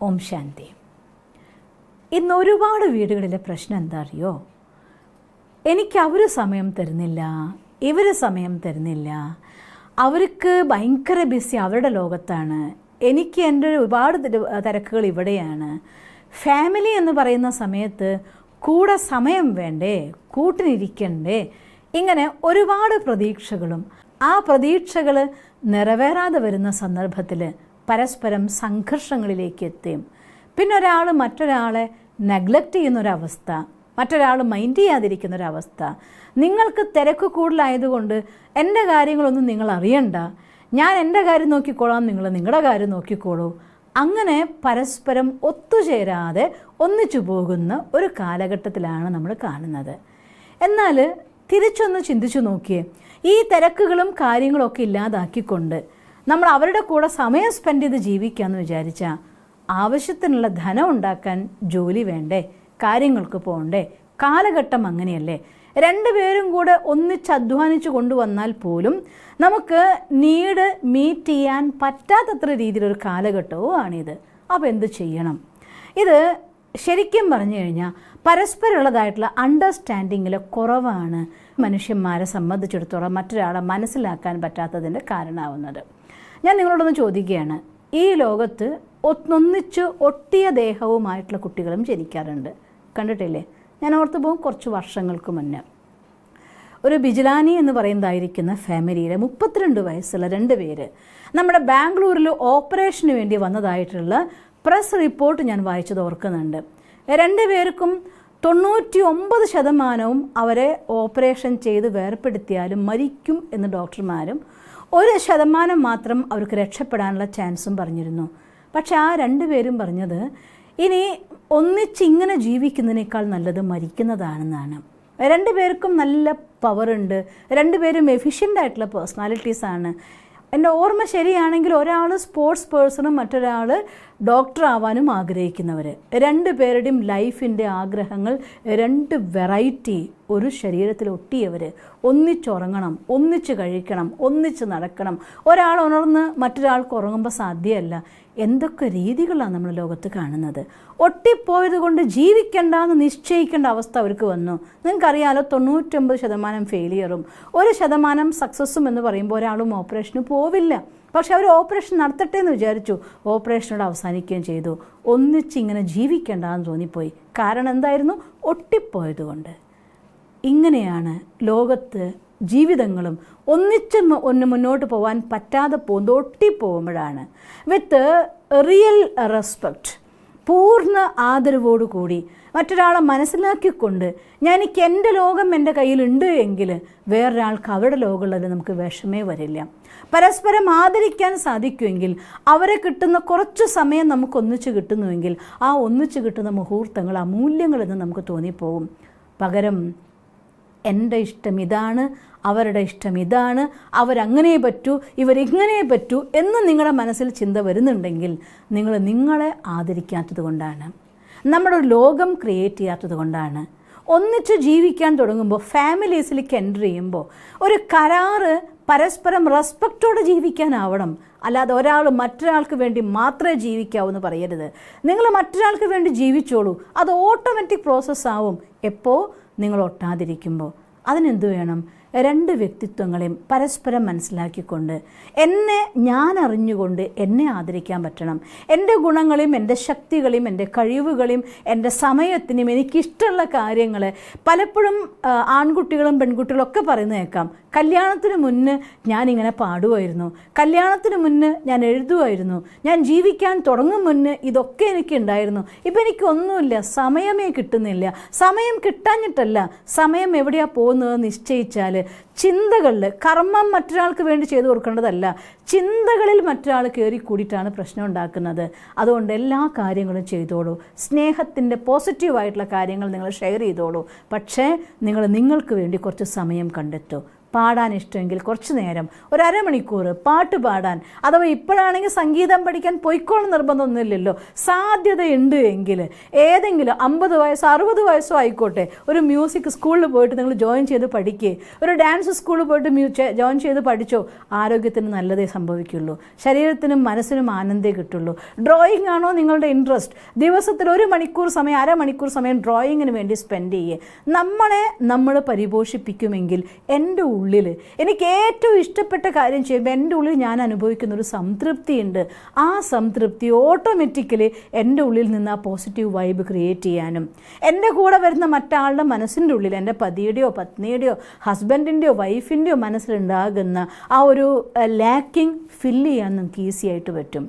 ഓം ശാന്തി. ഇന്ന് ഒരുപാട് വീടുകളിലെ പ്രശ്നം എന്താ അറിയോ? എനിക്ക് അവർ സമയം തരുന്നില്ല, ഇവർ സമയം തരുന്നില്ല, അവർക്ക് ഭയങ്കര ബിസി അവരുടെ ലോകത്താണ്, എനിക്ക് എൻ്റെ ഒരുപാട് തിരക്കുകൾ ഇവിടെയാണ്. ഫാമിലി എന്ന് പറയുന്ന സമയത്ത് കൂടെ സമയം വേണ്ടേ, കൂട്ടിനിരിക്കണ്ടേ, ഇങ്ങനെ ഒരുപാട് പ്രതീക്ഷകളും ആ പ്രതീക്ഷകൾ നിറവേറാതെ വരുന്ന സന്ദർഭത്തിൽ പരസ്പരം സംഘർഷങ്ങളിലേക്ക് എത്തും. പിന്നെ ഒരാൾ മറ്റൊരാളെ നെഗ്ലക്റ്റ് ചെയ്യുന്നൊരവസ്ഥ, മറ്റൊരാൾ മൈൻഡ് ചെയ്യാതിരിക്കുന്നൊരവസ്ഥ. നിങ്ങൾക്ക് തിരക്ക് കൂടുതലായതുകൊണ്ട് എൻ്റെ കാര്യങ്ങളൊന്നും നിങ്ങൾ അറിയണ്ട, ഞാൻ എൻ്റെ കാര്യം നോക്കിക്കോളാം, നിങ്ങൾ നിങ്ങളുടെ കാര്യം നോക്കിക്കോളൂ. അങ്ങനെ പരസ്പരം ഒത്തുചേരാതെ ഒന്നിച്ചു പോകുന്ന ഒരു കാലഘട്ടത്തിലാണ് നമ്മൾ കാണുന്നത്. എന്നാൽ തിരിച്ചൊന്ന് ചിന്തിച്ചു നോക്കിയേ, ഈ തിരക്കുകളും കാര്യങ്ങളൊക്കെ ഇല്ലാതാക്കിക്കൊണ്ട് നമ്മൾ അവരുടെ കൂടെ സമയം സ്പെൻഡ് ചെയ്ത് ജീവിക്കാമെന്ന് വിചാരിച്ചാൽ ആവശ്യത്തിനുള്ള ധനം ഉണ്ടാക്കാൻ ജോലി വേണ്ടേ, കാര്യങ്ങൾക്ക് പോകണ്ടേ? കാലഘട്ടം അങ്ങനെയല്ലേ. രണ്ടുപേരും കൂടെ ഒന്നിച്ച് അധ്വാനിച്ച് കൊണ്ടുവന്നാൽ പോലും നമുക്ക് നീഡ് മീറ്റ് ചെയ്യാൻ പറ്റാത്തത്ര രീതിയിലൊരു കാലഘട്ടവുമാണിത്. അപ്പോൾ എന്ത് ചെയ്യണം? ഇത് ശരിക്കും പറഞ്ഞു കഴിഞ്ഞാൽ പരസ്പരമുള്ളതായിട്ടുള്ള അണ്ടർസ്റ്റാൻഡിങ്ങിലെ കുറവാണ് മനുഷ്യന്മാരെ സംബന്ധിച്ചിടത്തോളം മറ്റൊരാളെ മനസ്സിലാക്കാൻ പറ്റാത്തതിൻ്റെ കാരണമാവുന്നത്. ഞാൻ നിങ്ങളോടൊന്ന് ചോദിക്കുകയാണ്, ഈ ലോകത്ത് ഒന്നിച്ച് ഒട്ടിയ ദേഹവുമായിട്ടുള്ള കുട്ടികളും ജനിക്കാറുണ്ട്, കണ്ടിട്ടില്ലേ? ഞാൻ ഓർത്തു പോകും, കുറച്ച് വർഷങ്ങൾക്ക് മുന്നേ ഒരു ബിജിലാനി എന്ന് പറയുന്നതായിരിക്കുന്ന ഫാമിലിയിലെ 32 വയസ്സുള്ള 2 പേര് നമ്മുടെ ബാംഗ്ലൂരിൽ ഓപ്പറേഷന് വേണ്ടി വന്നതായിട്ടുള്ള പ്രസ് റിപ്പോർട്ട് ഞാൻ വായിച്ചത് ഓർക്കുന്നുണ്ട്. 2 പേർക്കും 99% അവരെ ഓപ്പറേഷൻ ചെയ്ത് വേർപ്പെടുത്തിയാലും മരിക്കും എന്ന് ഡോക്ടർമാരും 1% മാത്രം അവർക്ക് രക്ഷപ്പെടാനുള്ള ചാൻസും പറഞ്ഞിരുന്നു. പക്ഷെ ആ 2 പേരും പറഞ്ഞത് ഇനി ഒന്നിച്ചിങ്ങനെ ജീവിക്കുന്നതിനേക്കാൾ നല്ലത് മരിക്കുന്നതാണെന്നാണ്. 2 പേർക്കും നല്ല പവറുണ്ട്, 2 പേരും എഫിഷ്യൻ്റ് ആയിട്ടുള്ള പേഴ്സണാലിറ്റീസാണ്. എൻ്റെ ഓർമ്മ ശരിയാണെങ്കിൽ ഒരാൾ സ്പോർട്സ് പേഴ്സണും മറ്റൊരാൾ ഡോക്ടർ ആവാനും ആഗ്രഹിക്കുന്നവർ. 2 പേരുടെയും ലൈഫിൻ്റെ ആഗ്രഹങ്ങൾ 2 വെറൈറ്റി ഒരു ശരീരത്തിൽ ഒട്ടിയവർ. ഒന്നിച്ചുറങ്ങണം, ഒന്നിച്ച് കഴിക്കണം, ഒന്നിച്ച് നടക്കണം. ഒരാൾ ഉണർന്ന് മറ്റൊരാൾക്ക് ഉറങ്ങുമ്പോൾ സാധ്യമല്ല. എന്തൊക്കെ രീതികളാണ് നമ്മൾ ലോകത്ത് കാണുന്നത്. ഒട്ടിപ്പോയത് കൊണ്ട് ജീവിക്കേണ്ടെന്ന് നിശ്ചയിക്കേണ്ട അവസ്ഥ അവർക്ക് വന്നു. നിങ്ങൾക്കറിയാലോ, 99% ഫെയിലിയറും 1% സക്സസ്സും എന്ന് പറയുമ്പോൾ ഒരാളും ഓപ്പറേഷന് പോവില്ല. പക്ഷെ അവർ ഓപ്പറേഷൻ നടത്തട്ടെ എന്ന് വിചാരിച്ചു, ഓപ്പറേഷനോട് അവസാനിക്കുകയും ചെയ്തു. ഒന്നിച്ചിങ്ങനെ ജീവിക്കേണ്ടെന്ന് തോന്നിപ്പോയി. കാരണം എന്തായിരുന്നു? ഒട്ടിപ്പോയത് കൊണ്ട്. ഇങ്ങനെയാണ് ലോകത്ത് ജീവിതങ്ങളും ഒന്നിച്ച് മുന്നോട്ട് പോകാൻ പറ്റാതെ പോകുന്നത്, ഒട്ടിപ്പോകുമ്പോഴാണ്. വിത്ത് റിയൽ റെസ്പെക്റ്റ്, പൂർണ്ണ ആദരവോടുകൂടി മറ്റൊരാളെ മനസ്സിലാക്കിക്കൊണ്ട് എനിക്ക് എൻ്റെ ലോകം എൻ്റെ കയ്യിലുണ്ട് എങ്കിൽ വേറൊരാൾക്ക് അവരുടെ ലോകമുള്ളത് നമുക്ക് വിഷമേ വരില്ല. പരസ്പരം ആദരിക്കാൻ സാധിക്കുമെങ്കിൽ, അവരെ കിട്ടുന്ന കുറച്ച് സമയം നമുക്ക് ഒന്നിച്ച് കിട്ടുന്നുവെങ്കിൽ ആ ഒന്നിച്ച് കിട്ടുന്ന മുഹൂർത്തങ്ങൾ അമൂല്യങ്ങളെന്ന് നമുക്ക് തോന്നിപ്പോകും. പകരം എൻ്റെ ഇഷ്ടം ഇതാണ്, അവരുടെ ഇഷ്ടം ഇതാണ്, അവരങ്ങനെ പറ്റൂ, ഇവരിങ്ങനെ പറ്റൂ എന്ന് നിങ്ങളുടെ മനസ്സിൽ ചിന്ത വരുന്നുണ്ടെങ്കിൽ നിങ്ങൾ നിങ്ങളെ ആദരിക്കാത്തത് കൊണ്ടാണ്, നമ്മുടെ ഒരു ലോകം ക്രിയേറ്റ് ചെയ്യാത്തത് കൊണ്ടാണ്. ഒന്നിച്ച് ജീവിക്കാൻ തുടങ്ങുമ്പോൾ, ഫാമിലീസിലേക്ക് എൻ്റർ ചെയ്യുമ്പോൾ ഒരു കരാറ് പരസ്പരം റെസ്പെക്റ്റോടെ ജീവിക്കാനാവണം. അല്ലാതെ ഒരാൾ മറ്റൊരാൾക്ക് വേണ്ടി മാത്രമേ ജീവിക്കാവൂ എന്ന് പറയരുത്. നിങ്ങൾ മറ്റൊരാൾക്ക് വേണ്ടി ജീവിച്ചോളൂ, അത് ഓട്ടോമാറ്റിക് പ്രോസസ്സാവും എപ്പോൾ നിങ്ങൾ ഒട്ടാതിരിക്കുമ്പോൾ. അതിനെന്ത് വേണം? 2 വ്യക്തിത്വങ്ങളെയും പരസ്പരം മനസ്സിലാക്കിക്കൊണ്ട് എന്നെ ഞാൻ അറിഞ്ഞുകൊണ്ട് എന്നെ ആദരിക്കാൻ പറ്റണം. എൻ്റെ ഗുണങ്ങളെയും എൻ്റെ ശക്തികളെയും എൻ്റെ കഴിവുകളെയും എൻ്റെ സമയത്തിനും എനിക്കിഷ്ടമുള്ള കാര്യങ്ങൾ പലപ്പോഴും ആൺകുട്ടികളും പെൺകുട്ടികളും ഒക്കെ പറയുന്നത് കേൾക്കാം. കല്യാണത്തിന് മുന്നേ ഞാനിങ്ങനെ പാടുമായിരുന്നു, കല്യാണത്തിന് മുന്നേ ഞാൻ എഴുതുമായിരുന്നു, ഞാൻ ജീവിക്കാൻ തുടങ്ങും മുന്നേ ഇതൊക്കെ എനിക്ക് ഉണ്ടായിരുന്നു, ഇപ്പം എനിക്കൊന്നുമില്ല, സമയമേ കിട്ടുന്നില്ല. സമയം കിട്ടാഞ്ഞിട്ടല്ല, സമയം എവിടെയാണ് പോകുന്നത് നിശ്ചയിച്ചാൽ ചിന്തകളിൽ, കർമ്മം മറ്റൊരാൾക്ക് വേണ്ടി ചെയ്തു കൊടുക്കേണ്ടതല്ല, ചിന്തകളിൽ മറ്റൊരാൾ കയറി കൂടിയിട്ടാണ് പ്രശ്നം ഉണ്ടാക്കുന്നത്. അതുകൊണ്ട് എല്ലാ കാര്യങ്ങളും ചെയ്തോളൂ, സ്നേഹത്തിൻ്റെ പോസിറ്റീവായിട്ടുള്ള കാര്യങ്ങൾ നിങ്ങൾ ഷെയർ ചെയ്തോളൂ. പക്ഷേ നിങ്ങൾ നിങ്ങൾക്ക് വേണ്ടി കുറച്ച് സമയം കണ്ടെത്തൂ. പാടാൻ ഇഷ്ടമെങ്കിൽ കുറച്ച് നേരം ഒരു അരമണിക്കൂർ പാട്ട് പാടാൻ, അഥവാ ഇപ്പോഴാണെങ്കിൽ സംഗീതം പഠിക്കാൻ പോയിക്കോളും നിർബന്ധമൊന്നുമില്ലല്ലോ, സാധ്യതയുണ്ട് എങ്കിൽ ഏതെങ്കിലും 50 വയസ്സോ 60 വയസ്സോ ആയിക്കോട്ടെ, ഒരു മ്യൂസിക് സ്കൂളിൽ പോയിട്ട് നിങ്ങൾ ജോയിൻ ചെയ്ത് പഠിക്കുക, ഒരു ഡാൻസ് സ്കൂളിൽ പോയിട്ട് ജോയിൻ ചെയ്ത് പഠിച്ചോ. ആരോഗ്യത്തിന് നല്ലതേ സംഭവിക്കുള്ളൂ, ശരീരത്തിനും മനസ്സിനും ആനന്ദേ കിട്ടുള്ളൂ. ഡ്രോയിങ് ആണോ നിങ്ങളുടെ ഇൻട്രസ്റ്റ്, ദിവസത്തിൽ 1 മണിക്കൂർ സമയം 1/2 മണിക്കൂർ സമയം ഡ്രോയിങ്ങിന് വേണ്ടി സ്പെൻഡ് ചെയ്യുക. നമ്മൾ പരിപോഷിപ്പിക്കുമെങ്കിൽ എൻ്റെ ഉള്ളിൽ എനിക്ക് ഏറ്റവും ഇഷ്ടപ്പെട്ട കാര്യം ചെയ്യുമ്പോൾ എൻ്റെ ഉള്ളിൽ ഞാൻ അനുഭവിക്കുന്ന ഒരു സംതൃപ്തിയുണ്ട്. ആ സംതൃപ്തി ഓട്ടോമാറ്റിക്കലി എൻ്റെ ഉള്ളിൽ നിന്ന് ആ പോസിറ്റീവ് വൈബ് ക്രിയേറ്റ് ചെയ്യാനും എൻ്റെ കൂടെ വരുന്ന മറ്റാളുടെ മനസ്സിൻ്റെ ഉള്ളിൽ, എൻ്റെ പതിയുടെയോ പത്നിയുടെയോ ഹസ്ബൻഡിൻ്റെയോ വൈഫിൻ്റെയോ മനസ്സിലുണ്ടാകുന്ന ആ ഒരു ലാക്കിംഗ് ഫില്ല് ചെയ്യാൻ നമുക്ക് ഈസി ആയിട്ട് പറ്റും.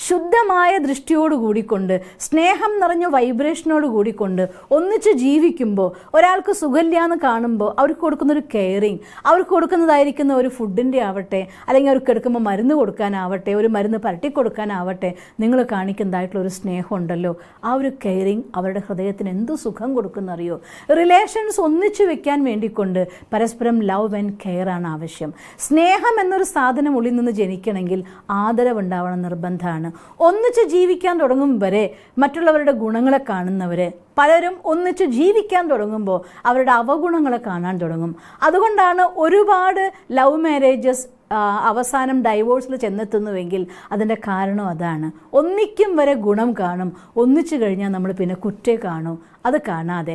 ശുദ്ധമായ ദൃഷ്ടിയോട് കൂടിക്കൊണ്ട്, സ്നേഹം നിറഞ്ഞ വൈബ്രേഷനോട് കൂടിക്കൊണ്ട് ഒന്നിച്ച് ജീവിക്കുമ്പോൾ, ഒരാൾക്ക് സുഖമില്ലാന്ന് കാണുമ്പോൾ അവർക്ക് കൊടുക്കുന്നൊരു കെയറിങ്, അവർക്ക് കൊടുക്കുന്നതായിരിക്കുന്ന ഒരു ഫുഡിൻ്റെ ആവട്ടെ, അല്ലെങ്കിൽ അവർക്ക് എടുക്കുമ്പോൾ മരുന്ന് കൊടുക്കാനാവട്ടെ, ഒരു മരുന്ന് പരട്ടി കൊടുക്കാനാവട്ടെ, നിങ്ങൾ കാണിക്കുന്നതായിട്ടുള്ളൊരു സ്നേഹം ഉണ്ടല്ലോ, ആ ഒരു കെയറിങ് അവരുടെ ഹൃദയത്തിന് എന്ത് സുഖം കൊടുക്കുന്നറിയോ. റിലേഷൻസ് ഒന്നിച്ചു വെക്കാൻ വേണ്ടിക്കൊണ്ട് പരസ്പരം ലവ് ആൻഡ് കെയർ ആണ് ആവശ്യം. സ്നേഹം എന്നൊരു സാധനം ഉള്ളിൽ നിന്ന് ജനിക്കണമെങ്കിൽ ആദരവുണ്ടാവണം, നിർബന്ധമാണ്. ഒന്നിച്ച് ജീവിക്കാൻ തുടങ്ങും വരെ മറ്റുള്ളവരുടെ ഗുണങ്ങളെ കാണുന്നവരെ പലരും ഒന്നിച്ച് ജീവിക്കാൻ തുടങ്ങുമ്പോൾ അവരുടെ അവഗുണങ്ങളെ കാണാൻ തുടങ്ങും. അതുകൊണ്ടാണ് ഒരുപാട് ലവ് മാരേജസ് അവസാനം ഡൈവോഴ്സിൽ ചെന്നെത്തുന്നുവെങ്കിൽ അതിൻ്റെ കാരണം അതാണ്. ഒന്നിക്കും വരെ ഗുണം കാണും, ഒന്നിച്ചു കഴിഞ്ഞാൽ നമ്മൾ പിന്നെ കുറ്റേ കാണും. അത് കാണാതെ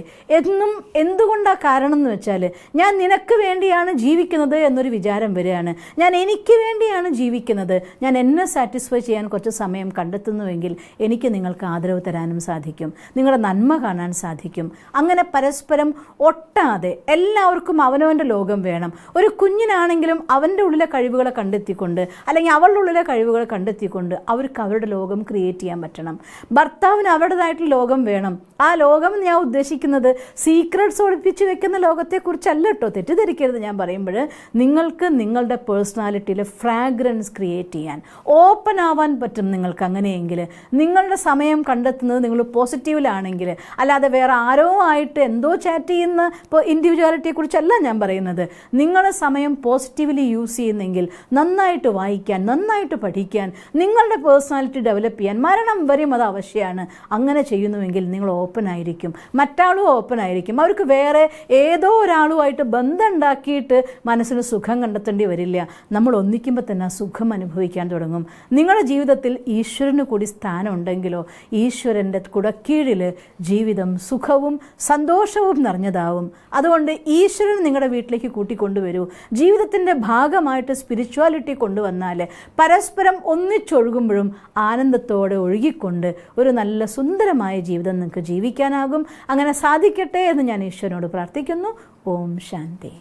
എന്തുകൊണ്ടാണ് കാരണം എന്ന് വെച്ചാൽ, ഞാൻ നിനക്ക് വേണ്ടിയാണ് ജീവിക്കുന്നത് എന്നൊരു വിചാരം വരികയാണ്. ഞാൻ എനിക്ക് വേണ്ടിയാണ് ജീവിക്കുന്നത്, ഞാൻ എന്നെ സാറ്റിസ്ഫൈ ചെയ്യാൻ കുറച്ച് സമയം കണ്ടെത്തുന്നുവെങ്കിൽ എനിക്ക് നിങ്ങൾക്ക് ആദരവ് തരാനും സാധിക്കും, നിങ്ങളുടെ നന്മ കാണാൻ സാധിക്കും. അങ്ങനെ പരസ്പരം ഒട്ടാതെ എല്ലാവർക്കും അവനവൻ്റെ ലോകം വേണം. ഒരു കുഞ്ഞിനാണെങ്കിലും അവൻ്റെ ഉള്ളിലെ കഴിവുകളെ കണ്ടെത്തിക്കൊണ്ട്, അല്ലെങ്കിൽ അവളുടെ ഉള്ളിലെ കഴിവുകളെ കണ്ടെത്തിക്കൊണ്ട് അവർക്ക് അവരുടെ ലോകം ക്രിയേറ്റ് ചെയ്യാൻ പറ്റണം. ഭർത്താവിന് അവരുടേതായിട്ടുള്ള ലോകം വേണം. ആ ലോകം ഞാൻ ഉദ്ദേശിക്കുന്നത് സീക്രട്സ് ഒളിപ്പിച്ച് വെക്കുന്ന ലോകത്തെക്കുറിച്ചല്ല കേട്ടോ, തെറ്റിദ്ധരിക്കരുത്. ഞാൻ പറയുമ്പോൾ നിങ്ങൾക്ക് നിങ്ങളുടെ പേഴ്സണാലിറ്റിയിൽ ഫ്രാഗ്രൻസ് ക്രിയേറ്റ് ചെയ്യാൻ, ഓപ്പൺ ആവാൻ പറ്റും നിങ്ങൾക്ക്. അങ്ങനെയെങ്കിൽ നിങ്ങളുടെ സമയം കണ്ടെത്തുന്നത് നിങ്ങൾ പോസിറ്റീവിലാണെങ്കിൽ, അല്ലാതെ വേറെ ആരോ ആയിട്ട് എന്തോ ചാറ്റ് ചെയ്യുന്ന ഇപ്പോൾ ഇൻഡിവിജ്വാലിറ്റിയെക്കുറിച്ചല്ല ഞാൻ പറയുന്നത്. നിങ്ങളുടെ സമയം പോസിറ്റീവ്ലി യൂസ് ചെയ്യുന്നെങ്കിൽ, നന്നായിട്ട് വായിക്കാൻ, നന്നായിട്ട് പഠിക്കാൻ, നിങ്ങളുടെ പേഴ്സണാലിറ്റി ഡെവലപ്പ് ചെയ്യാൻ മരണം വരെയും അത് ആവശ്യമാണ്. അങ്ങനെ ചെയ്യുന്നുവെങ്കിൽ നിങ്ങൾ ഓപ്പൺ ആയിരിക്കും, മറ്റാളും ഓപ്പൺ ആയിരിക്കും. അവർക്ക് വേറെ ഏതോ ഒരാളുമായിട്ട് ബന്ധം ഉണ്ടാക്കിയിട്ട് മനസ്സിന് സുഖം കണ്ടെത്തേണ്ടി വരില്ല. നമ്മൾ ഒന്നിക്കുമ്പോൾ തന്നെ സുഖം അനുഭവിക്കാൻ തുടങ്ങും. നിങ്ങളുടെ ജീവിതത്തിൽ ഈശ്വരന് കൂടി സ്ഥാനം ഉണ്ടെങ്കിലോ, ഈശ്വരൻ്റെ കുടക്കീഴിൽ ജീവിതം സുഖവും സന്തോഷവും നിറഞ്ഞതാവും. അതുകൊണ്ട് ഈശ്വരൻ നിങ്ങളുടെ വീട്ടിലേക്ക് കൂട്ടിക്കൊണ്ടുവരൂ. ജീവിതത്തിൻ്റെ ഭാഗമായിട്ട് സ്പിരിച്വാലിറ്റി കൊണ്ടുവന്നാൽ പരസ്പരം ഒന്നിച്ചൊഴുകുമ്പോഴും ആനന്ദത്തോടെ ഒഴുകിക്കൊണ്ട് ഒരു നല്ല സുന്ദരമായ ജീവിതം നിങ്ങൾക്ക് ജീവിക്കാനാകും. അങ്ങനെ സാധിക്കട്ടെ എന്ന് ഞാൻ ഈശ്വരനോട് പ്രാർത്ഥിക്കുന്നു. ഓം ശാന്തി.